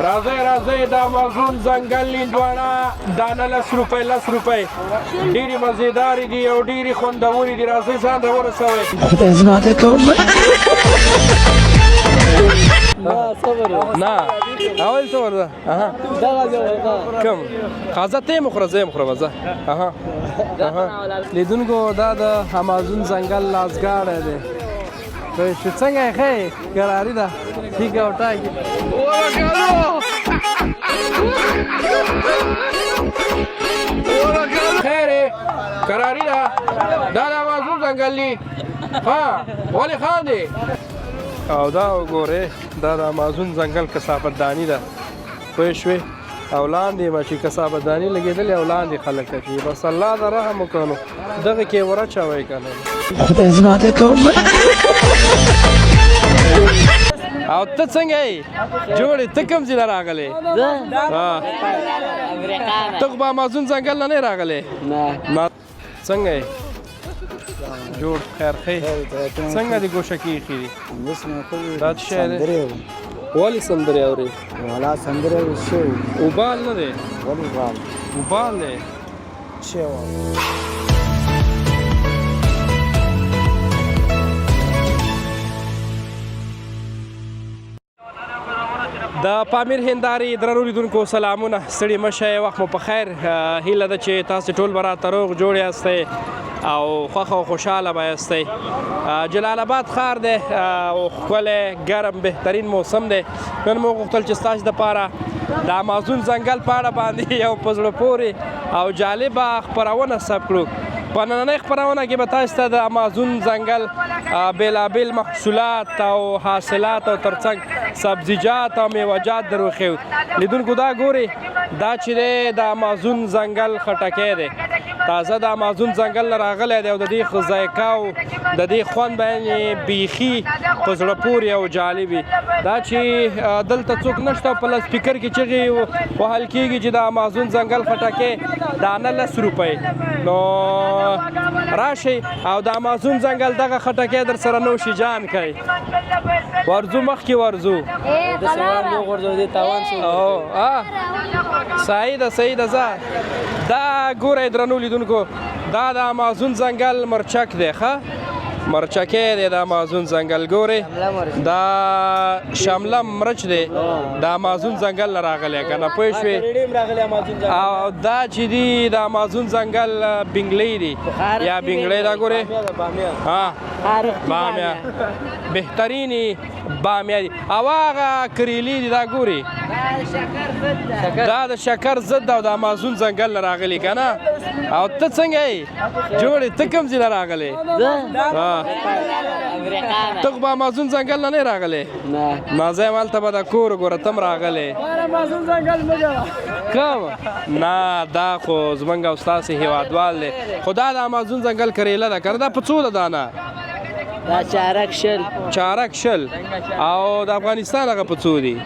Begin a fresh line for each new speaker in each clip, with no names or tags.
راځئ راځئ د امازون ځنګل هندوانه دانه 10 روپۍ 10 روپۍ ډېرې مزېدارې دي او ډېرې خوندورې دي. راځئ ځان راورسوئ. نه اول څه ورده کوم خازه ته مخوره زه یې مخوره زه لیدونکو دا د امازون ځنګل لاسګاړی دی. څنګه یې ښه ګراري ده ټیک او ټاکي خیر کراري ده دا د امازون ځنګل دی. ها ولې خاندې؟ او دا وګورئ دا د امازون ځنګل کثافت داني ده پوه شوې او لاندې به چې کثافت داني لګېدلې او لاندې خلک اچوي. بس الله د رحم وکړو نو دغه کې ورچوئ که نه او ته څنګه یې جوړې ته کوم ځای نه راغلې؟ ته خو به امازون ځنګل نه نه راغلې؟ څنګه یې جوړ خیر ښې څنګه دې ګوشه کې ایښي دي دا څه شی دی؟ ولې سندرې اورې؟
والا سندرې څه
اوبال نه دی؟
ولې اوبال؟
اوبال دی
څه
د پامیر هندارې درنو لیدونکو سلامونه ستړي مه شئ وخت مو په خیر هیله ده چې تاسې ټول به راته روغ جوړ یاستئ او خوښ او خوشحاله به یاستئ. جلال آباد ښار دی او ښکلی ګرم بهترین موسم دی. نن مو غوښتل چې ستاسو دپاره د امازون ځنګل په اړه باندې یو په زړه پورې او جالبه خپرونه ثبت کړو. په نننۍ خپرونه کې به تاسو ته د امازون ځنګل بېلابېل محصولات او حاصلات او ترڅنګ سبزیجات او میوهجات در وښیو. لیدونکو دا ګورئ دا چې دی د امازون ځنګل خټکی دی تازه د امازون ځنګل نه راغلی دی او د دې ذایقه او د دې خوند به بیخي په زړه پورې او جالب وي. دا چې دلته څوک نشته په لسپیکر کې چغې وهل کېږي چې د امازون ځنګل خټکی دانه 10 روپۍ نو راشئ او د امازون ځنګل دغه خټکی در سره نوشي جان کوي. ورځو مخکې ورځو صحیح ده صحیح ده ځه دا ګورئ درنو لیدونکو دا د امازون ځنګل مرچک دی ښه مرچکی دی د امازون ځنګل ګورئ دا شمله مرچ دی د امازون ځنګل نه راغلی که نه پوه شوې او دا چې دي د امازون ځنګل بنګلۍ دي یا بنګلۍ دا ګورئ بامیه بهترینې بامیه دي او هغه کریلي دي دا ګورئ دا د شکر ضد او د امازون ځنګل نه راغلي که نه او ته څنګه یې جوړې ته کوم ځای نه راغلې؟ ته خو به امازون ځنګل نه نه راغلې؟ نه زه یم هلته به د کور ګوره ته هم راغلې کوم نه دا خو زمونږ او ستاسې هېوادوال دی خو دا د امازون ځنګل کریله ده که نه دا په څو ده دانه؟
دا
چارک شل او د افغانستان هغه په څو دي؟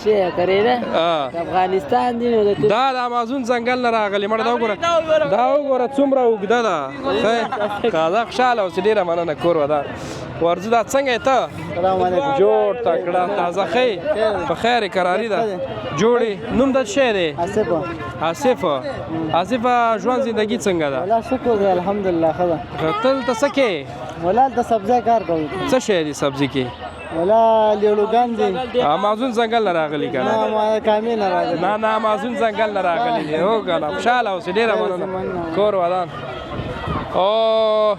څه کریله د افغانستان دی نو
دا د امازون ځنګل نه راغلی مړه دا وګوره څومره اوږده ده تازه خوشحاله اوسې ډېره مننه کور ودان ورځو دا څنګه یې ته جوړ تکړه تازه ښې په خیر کراري ده جوړې نوم د څه شی دی؟ آصفه ژوند زندګي څنګه ده؟
والله شکر دی الحمدلله ښه ده.
ته دلته څه کوې؟
والله هلته سبزی کار کوو.
څه شی دی سبزي کې؟
والله لیړوګان دي.
امازون ځنګل نه راغلي که نه؟
کامې نه راغلي.
نه امازون ځنګل نه راغلي دي هو که نه خوشحاله اوسې ډېره مننه کور ودان. او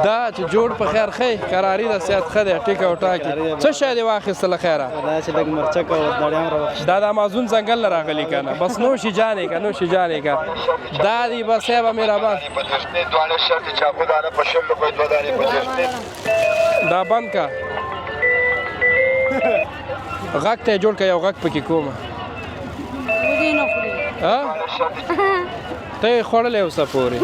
دا چې جوړ په خیر ښې کراري ده صحت ښه دی ټیک او ټاکي څه شی دې واخیستله خیره؟
دا چې لږ مرچک او دړیام راواخیست.
دا د امازون ځنګل نه راغلي که نه بس نوشي جانې که نوشي جانې که دا دي بس صاحبه مهربان دا بند که غږ ته یې جوړ که یو غږ پکې کومه ته یې خوړلی اوسه پورې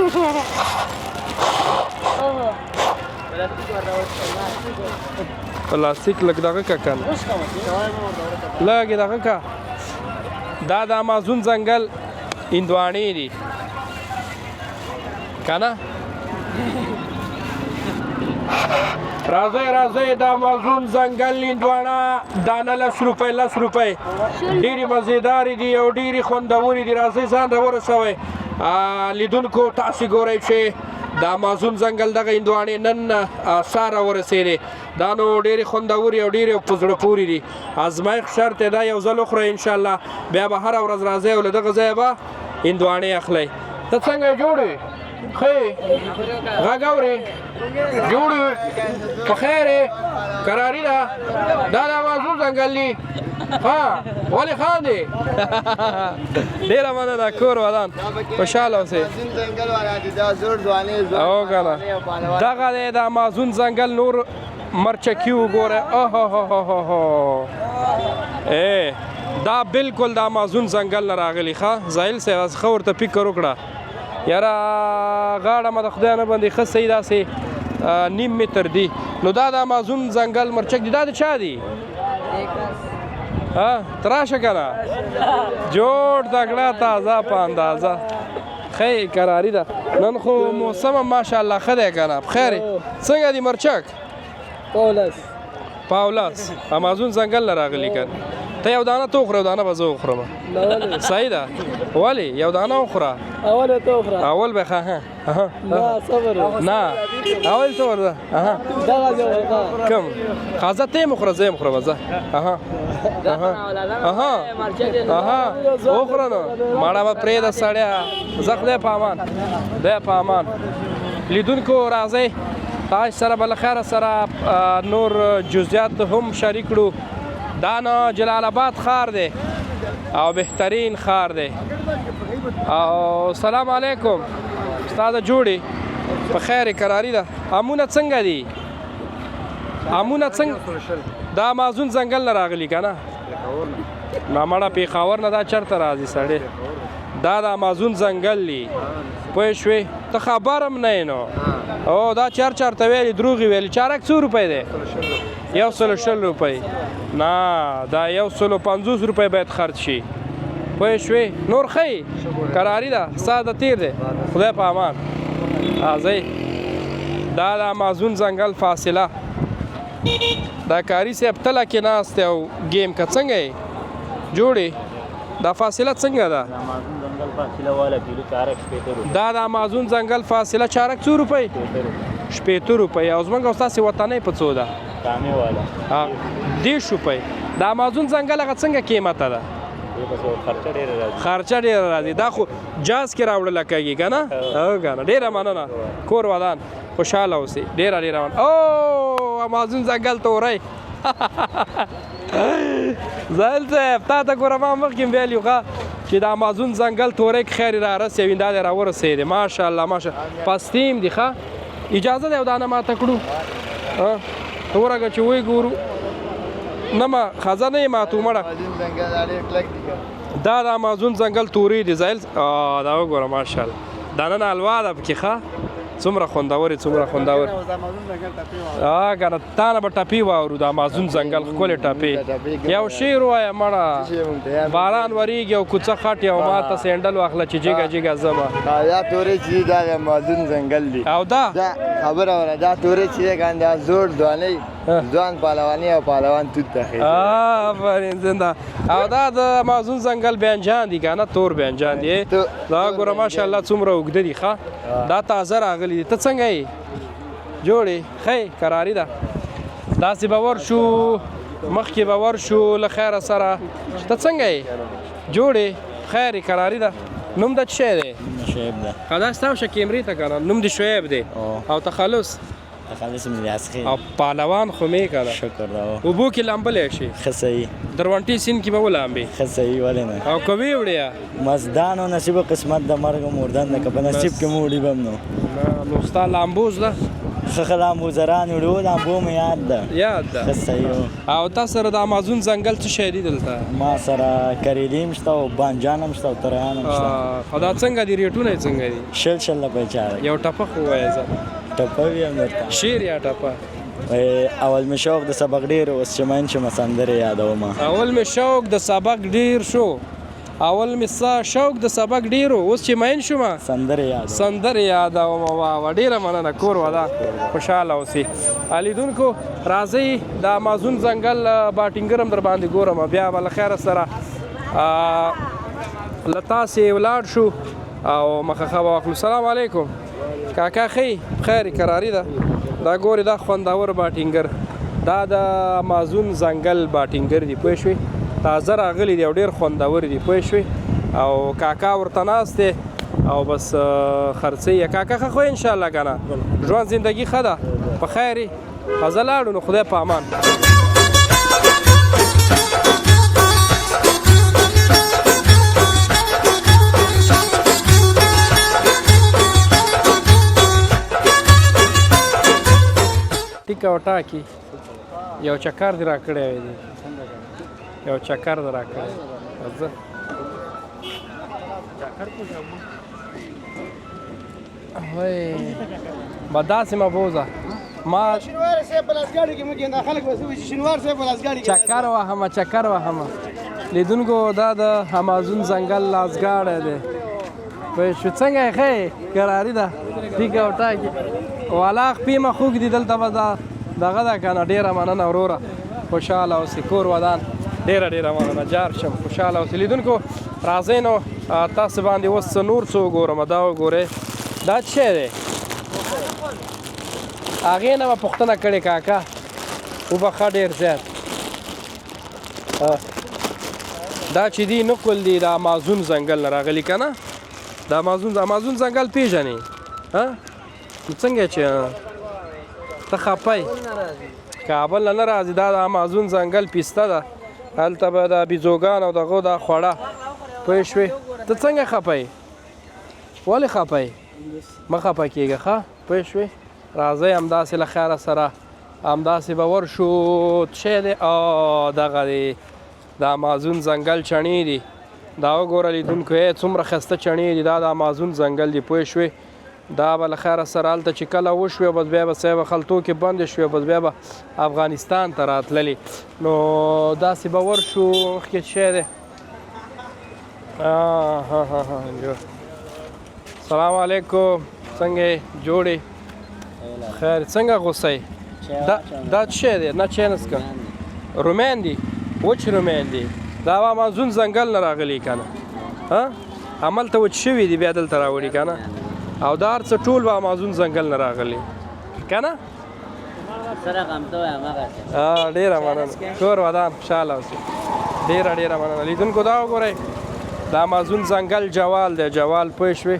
پلاستیک لږ دغه که که نه لږ یې دغه که دا د امازون ځنګل هندواڼې دي که نه راځئ د امازون ځنګل هندوانه دانه 10 روپۍ 10 روپۍ ډېرې مزېدارې دي او ډېرې خوندورې دي. راځئ ځان راورسوئ لیدونکو، تاسې ګورئ چې د امازون ځنګل دغه هندوانې نن سار راورسېدې. دا نو ډېرې خوندورې او ډېرې په زړه پورې دي. ازمایښت شرط دی، دا یو ځل وخورئ انشاءالله، بیا به هره ورځ راځئ او له دغه ځایه به هندوانې اخلئ. ته څنګه جوړ یې؟ ښه یې؟ غږ اورې؟ جوړ یې؟ په خیر یې؟ کراري ده؟ دا د امازون ځنګل دی؟ ها ولې خاندې؟ ډېره مننه کور ودان، خوشحاله اوسئ. او که نه دغه دی د امازون ځنګل. نور مرچکي وګوره، دا بالکل د امازون ځنګل نه راغلي. ښه زاهل صاحب ښه ورته فکر وکړه یاره، غاړه مې د خدای نه باندې ښه صحیح داسې 1.5 متر دی. نو دا د امازون ځنګل مرچک دی. دا د چا دی؟ ته راشه که نه، جوړ تکړه تازه په اندازه. ښه کراري ده، نن خو موسم هم ماشاءالله ښه دی که نه؟ بخیر یې؟ څنګه دی مرچک؟ پاولس امازون ځنګل نه راغلي که ته یو دانه ته وخوره، یو دانه به زه وخورم. صحیح ده؟ ولې یو دانه وخوره؟
اول ته وخوره.
اول به ښه
نه صبر
نه اول ته ورده
دغه ځای
کم خازه ته یې وخوره، زه یې وخورم. زه وخوره نو ماړه به پرېږده سړیه. زه خدای په امان، خدای په امان. لیدونکو راځئ تاسو سره به له خیره سره نور جزئیات هم شریک کړو. دا نه جلال آباد ښار دی او بهترین ښار دی. او سلام علیکم استاده جوړې په خیر کراري ده؟ امونه څنګه دي؟ امونه څنګه؟ دا امازون ځنګل نه راغلي که نه؟ نامړه پېښور نه دا چېرته راځي سړی؟ دا د امازون ځنګل دی، پوه شوې؟ ته خبر هم نه یې نو. او دا چرته ویلي دروغ یې ویلي. چارک څو روپۍ دی؟ 120 روپۍ. نه دا 150 روپۍ باید خرڅ شي، پوه شوې؟ نور ښه کراري ده؟ ساده تیر دی، خدای په امان. راځئ دا د امازون ځنګل فاصله. دا کاري صاحب تله کې ناست دی او ګیم که څنګه یې جوړې؟ دا فاصله څنګه ده؟ دا د امازون ځنګل فاصله چارک څو روپۍ؟ 80 روپۍ. او زموږ او ستاسې وطنۍ په څو ده؟ 10 روپۍ. د امازون ځنګل هغه څنګه قیمته ده؟ خرچه ډېره راځي. دا خو جاز کې راوړله کېږي که نه؟ او که نه. ډېره مننه کور ودان، خوشحاله اوسئ. ډېره مننه. او امازون ځنګل تورۍ زاهل صاحب تا ته ګوره ما مخکې ویلي وو چې د امازون ځنګل تورۍ کې خیر رارسوي، دا دی راورسېدې. ماشاءالله ماشاءالله پستیم دي. ښه اجازه ده یو دانه ماته کړو؟ ته ورغه چې وی ګورو. نه ما خزه نه یې ماتو مړه. دا د امازون ځنګل تورې دي زاهل. دا وګوره ماشاءالله دا نن حلوا ده پکې. ښه څومره خوندورې څومره خوندورې. که نه تا نه به ټپې واورو. د امازون ځنګل ښکلې ټپې. یو شعر ووایه مړه، باران وریږي او کوڅه خټ یو ماته سینډل واخله چې جګه جګه ځمه.
دا تورې چې دا د امازون ځنګل دی.
او دا
خبره وره دا تورې چې دی که دا زوړ ځوانۍ ځوان پهلواني او پهلوان توت ته ښایي.
آفرین زنده. او دا د امازون ځنګل بیانجان دي که نه؟ تور بیانجان دي. دا ګوره ماشاءالله څومره اوږده دي. ښه دا تازه راغلي دي. ته څنګه یې جوړې؟ ښه کراري ده. داسې به ورشو مخکې به ورشو له خیره سره. ته څنګه یې جوړې؟ خیر یې کراري ده. نوم د څه شی دی؟
شعیب ده.
دا ستا شه کیمرې ته که نه؟ نوم دې شعیب دی. او تخلص؟
تخلص مې ریاض
او پهلوان خو مې که نه؟
شکر ده.
اوبو کې لامبلی شي؟
ښه صحیح.
دروانټي سیند کې به ولامبې؟
ښه صحیح ولې نه.
او که ویې وړې
مزدان و نصیب و قسمت د مرګ و مردن ده که په نصیب کې مو وړي به هم نو.
نو ستا لامبوز ده؟
ښه لامبوزران وړو لامبو مې یاد ده.
یاد ده.
ښه صحیح.
او تا سره د امازون ځنګل څه شی دي دلته؟
ما سره کریلي هم شته او بانجان هم شته او ترایان هم شته.
او دا څنګه دي ریټونه یې څنګه دي؟
60 روپۍ چاره.
یو ټپه خو ووایه زه.
ټپه ویم درته.
شعر یا ټپه؟
اول مې شوق د سبق ډېر اوس چې مین شمه سندرې یادومه.
اول مې شوق د سبق ډېر شو اول مې ستا شوق د سبق ډېر و اوس چې مین شوم سندرې یادوم واه ډېره مننه کور ودان خوشحاله اوسې لیدونکو راځئ د امازون ځنګل باټینګر هم در باندې ګورم بیا به له خیره سره له تاسې ولاړ شو او مخه به واخلو سلام علیکم کاکا ښې خیر کراري ده دا ګورې دا خوندور باټینګر دا د امازون ځنګل باټینګر دی پوه شوې تازه راغلی دی او ډېر خوندور دی پوه شوې او کاکا ورته ناست دی او بس خرڅوي یې کاکا ښه خو انشاءالله که نه ژوند زندګي ښه ده په خیر یې زه لاړو نو خدای په امان ټیکه وټاکي یو چکر دې راکړی وی دی یو چکر دې راکړی زه وای به داسې مه بوځه ما چکر وهمه چکر وهمه لیدونکو دا د امازون ځنګل لاسګاډی دی پوه شو څنګه یې ښه یې کراري ده ټیکه وټاکي والا خپې مه خوږ دي دلته به دغه ده که نه ډېره مننه وروره خوشحاله اوسې کور ودان ډېره مننه جار شم خوشحاله اوسې لیدونکو راځئ نو تاسو باندې اوس څه نور څه وګورم دا وګورئ دا څه شی دی هغې نه به پوښتنه کړې کاکا وبخښه ډېر زیات دا چې دی نقل دی د امازون ځنګل نه راغلي که نه د امازون ځنګل پېژنې نو څنګه چې ته خپی کابل نه راځي دا د امازون ځنګل پیسته ده هلته به د بیزوګان او دغو دا خوړه پوه شوې ته څنګه خپی ولې خپی مه خپه کېږه ښه پوه شوې راځئ همداسې له خیره سره همداسې به ورشو څه دی دغه دی د امازون ځنګل چڼې دي دا وګوره لیدونکو څومره ښایسته چڼې دي دا د امازون ځنګل دی پوه شوې دا به له خیره سره هلته چې کله وشوې بس بیا به صاحب خلطو کې بندې شوې بس بیا به افغانستان ته راتللې نو داسې به ورشو مخکې شی دی سلام علیکم څنګه یې جوړې خیر څنګه غوسه یې دا څه شی دی نه چای نه څښم رومیان دي وچ رومیان دي دا به امازون ځنګل نه راغلي که نه هملته وچ شوي دي بیا دلته راوړي که نه او دا هر څه ټول به امازون ځنګل نه راغلي که نه ډېره مننه کور ودان خوشحاله اوسې ډېره مننه لیدونکو دا وګورئ د امازون ځنګل جوال دی جوال پوه شوې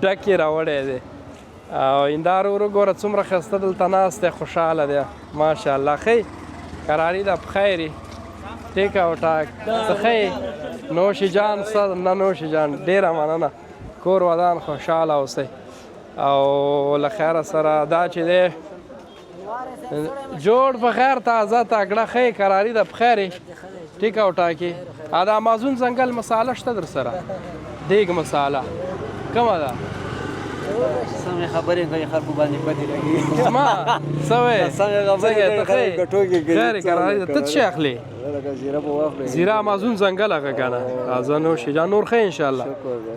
ډک یې راوړی دی او هنداره وګوره څومره ښایسته دلته ناست دی خوشحاله دی ماشاءالله ښه کراري ده بخیر یې ټیکه وټاک څه ښه یې نوش جان نه نوش جان ډېره مننه کور ودان خوشحاله اوسئ او له خیره سره دا چې دی جوړ په خیر تازه تکړه ښه کراري ده بخیر یې ټیکه وټاکي دا امازون ځنګل مساله شته در سره دیګ مساله کومه ده
سمې خبرې کوي خلکو باندې بدې لګي
ما څه وایې
څنګه خبرې کوي ګټوګې کوي
خیر کراري ده ته څه شی اخلې
زیره په واخلې
زیره امازون ځنګل هغه که نه راځه نوش جان نور ښه انشاءالله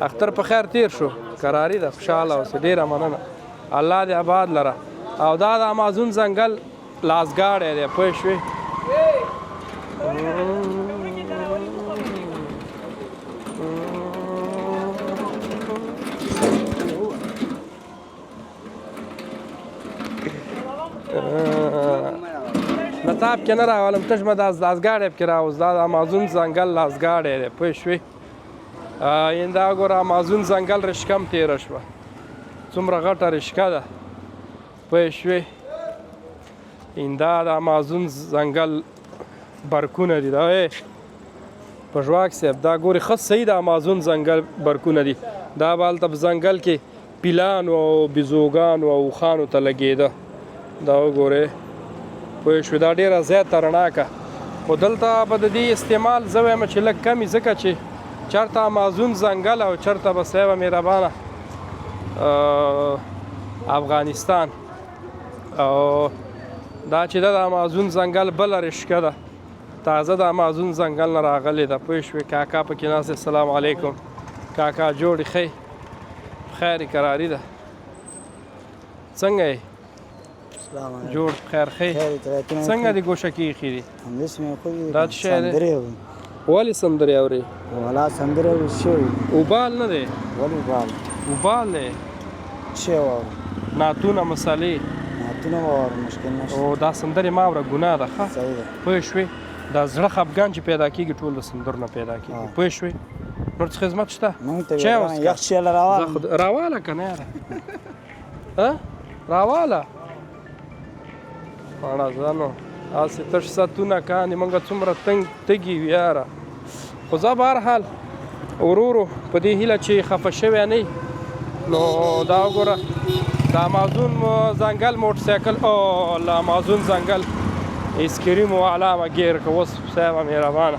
اختر په خیر تیر شو کراري ده خوشحاله اوسې ډېره مننه الله دې آباد لره او دا د امازون ځنګل لاسګاډی دی پوه شوې نتاب کې نه راولم تش مې دا لاسګاډی پکې راوست دا د امازون ځنګل لاسګاډی دی پوه شوې دا ګوره امازون ځنګل رشکه هم تېره شوه څومره غټه رشکه ده پوه شوې دا د امازون ځنګل برکونه دي دا پژواک صاحب دا ګورې ښه صحیح د امازون ځنګل برکونه دي دا به هلته په ځنګل کې پیلانو او بیزوګانو او اوښانو ته لګېده دا وګورئ پوه شوې دا ډېره زیاته رڼاکه خو دلته به د دې استعمال زه وایم چې لږ کم وي ځکه چې چېرته امازون ځنګل او چېرته به صاحبه مهربانه افغانستان او دا چې ده د امازون ځنګل بله رشکه ده تازه د امازون ځنګل نه راغلې ده پوه شوې کاکا پکې ناست دی السلام علیکم کاکا جوړې ښې خیر کراري ده څنګه یې جوړ خیر ښې څنګه دې ګوشه کې ایښي دي دا څه شی دی ولې سندرې اورې
ولا سندره وشوي
اوبال نه دی
ولې بال
اوبال دی
شی واور
نعتونه مسالې
نعتونه واور مشکل نشته
او دا سندرې ما اوره ګناه ده ښه
صحیح ده
پوه شوې دا زړه خفګان چې پیدا کېږي ټول د سندرو نه پیدا کېږي پوه شوې نور څه خدمت شته
مونږ ته
چای وڅښه.
یخ شی راوال
راواله که نه یاره راواله اړه ځانو هسې تش ساعتونه کاندي موږ څومره تږي یو یاره خو زه به هر حال ورو ورو په دې هیله چې خفه شوی نه نو دا وګوره د امازون ځنګل موټرسایکل او له امازون ځنګل اسکریم والا مه ګیر که اوس صاحبه مهربانه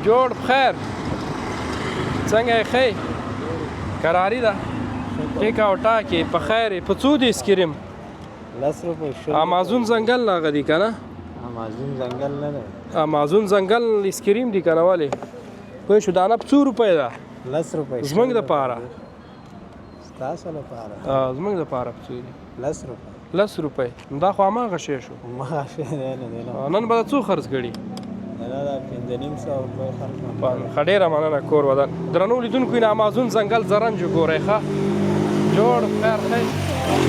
جوړ بخیر څنګه یې ښې کراري ده ټیک او ټاکې په خیر یې په څو دی اسکریم
10 روپۍ
امازون ځنګل نه هغه دي که نه
امازون ځنګل نه دی
امازون ځنګل اسکریم دي که نه ولې پوه شو دانه په څو روپۍ ده
10 روپۍ
زموږ دپاره
ستاسو لپاره
زموږ دپاره په څو دي
10 روپۍ
10 روپۍ نو دا خو هماغه شی شو
ما شی دی نه دی
نن به څو خرڅ کړي
دا 5.5 روپۍ خرڅ
ښه ډېره مننه کور ودان درنو لیدونکو یې امازون ځنګل زرنج وګورئ ښه جوړ خیر ښه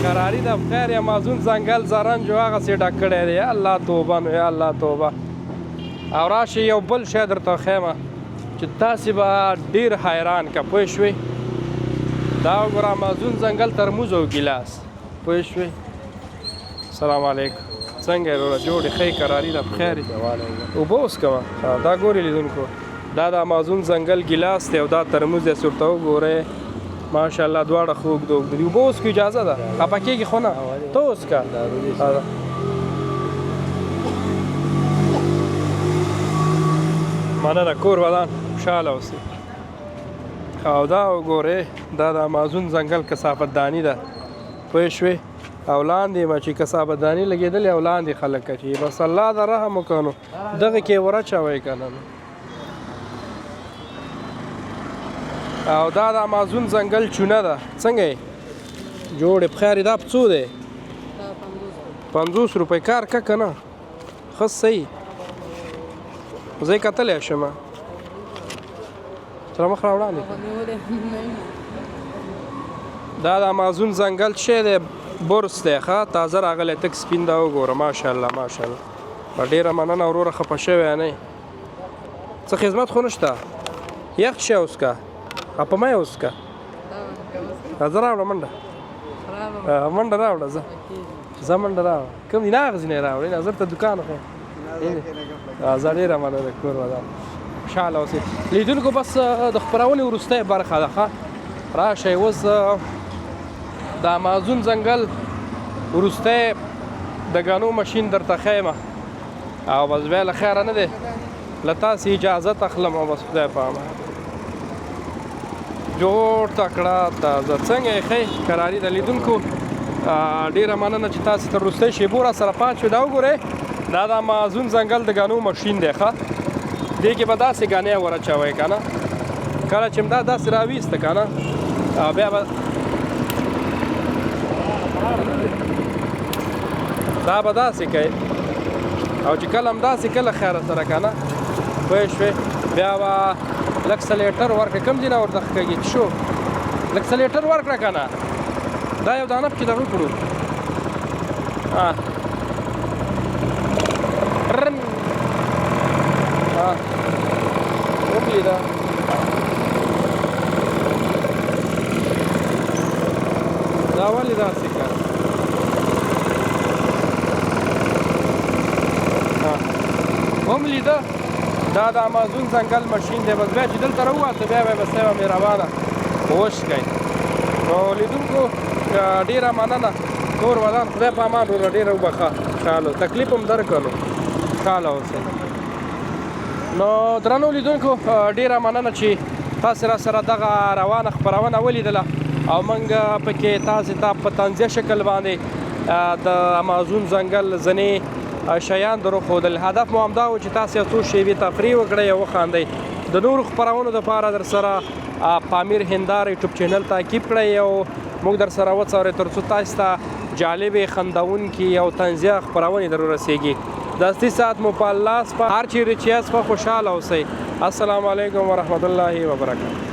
کراري ده بخیر یې امازون ځنګل زرنج هغسې ډک کړی دی یا الله توبه نو یا الله توبه او راشئ یو بل شی درته ښیمه چې تاسې به ډېر حیران که پوه شوې دا وګوره امازون ځنګل ترموز او ګیلاس پوه شوې سلام علیکم څنګه یې وروره جوړې ښې کراري ده بخیر یې اوبه وڅښه دا ګورې لیدونکو دا د امازون ځنګل ګیلاس دی او دا ترموز دی ورته وګورئ ماشاءالله دواړه ښه اوږده اوږده دي اوبه وڅښو اجازه ده خفه کېږي خو نه ته وڅښه مننه کور ودان خوشحاله اوسئ او دا وګورئ دا د امازون ځنګل کثافت داني ده پوه شوې او لاندې ما چې کثافت داني لګېدلې او لاندې خلک اچوي بس الله د رحم وکړو نو دغه کې ورچوئ که نه او دا د امازون ځنګل چونه ده څنګه یې جوړې بخیر دا په څو دی 50 روپۍ کار که که نه ښه صحیح زه یې کتلی شم تر مخ را وړاندې دا د امازون ځنګل شی دی برس دی ښه تازه راغلی تک سپین دا وګوره ماشاءالله ماشاءالله ډېره مننه وروره خفه شوی نه څه خدمت خو نشته یخ شی وڅښه په ما یې وڅښه زه راوړه منډه منډه راوړه زه منډه راوړه کوم دي نه هغه ځینې راوړې نظر ته دوکان خو زه ډېره مننه کور ودان خوشحاله اوسئ لیدونکو بس د خپرونې وروستۍ برخه ده ښه راشئ اوس د امازون ځنګل وروستی د ګنو ماشین درته ښیمه او بس بیا له خیره نه دی له تاسې اجازت اخلم او بس خدای په امان جوړ تکړه تازه څنګه یې ښې کراري د لیدونکو ډېره مننه چې تاسې تر وروستۍ شیبو را سره پات شوې دا وګورئ دا د امازون ځنګل د ګنو ماشین دی ښه دې کې به داسې ګنی ورچوئ که نه کله چې دا داسې راویسته که نه بیا به دا به داسې کوي او چې کله هم داسې کله خیره سره که نه پوه شوې بیا به لږ څه لیټر ورکړه کوم ځای نه ورته ښه کېږي شو لږ څه لیټر ورکړه که نه دا یو دانه پکې دغه کړو وبلیده دا ولې داسې که هم لیده دا د امازون ځنګل ماشین دی بس بیا چې دلته راووته بیا به یې بس صاحبه مهربانه وشکئ نو لیدونکو ډېره مننه کور ودان خدای په امان وروره ډېره وبخښه خوشحاله تکلیف هم درکړلو خوشحاله اوسئ نو درنو لیدونکو ډېره مننه چې تاسې را سره دغه روانه خپرونه ولیدله او موږ پکې تاسې ته په طنزیه شکل باندې د امازون ځنګل ځینې شیان در وښودل. هدف مو همدا و چې تاسو یو څو شیبې تفریح وکړئ او وخاندئ. د نورو خپرونو دپاره در سره پامیر هنداره یوټیوب چینل تعقیب کړئ او موږ در سره وڅورئ تر څو تاسو ته جالبې خندونکي او طنزیه خپرونې در ورسیږي. د اصلي ساعت مو په لاس په هر چیرې چې یاست خوشحاله اوسئ. السلام علیکم ورحمت الله وبرکاته.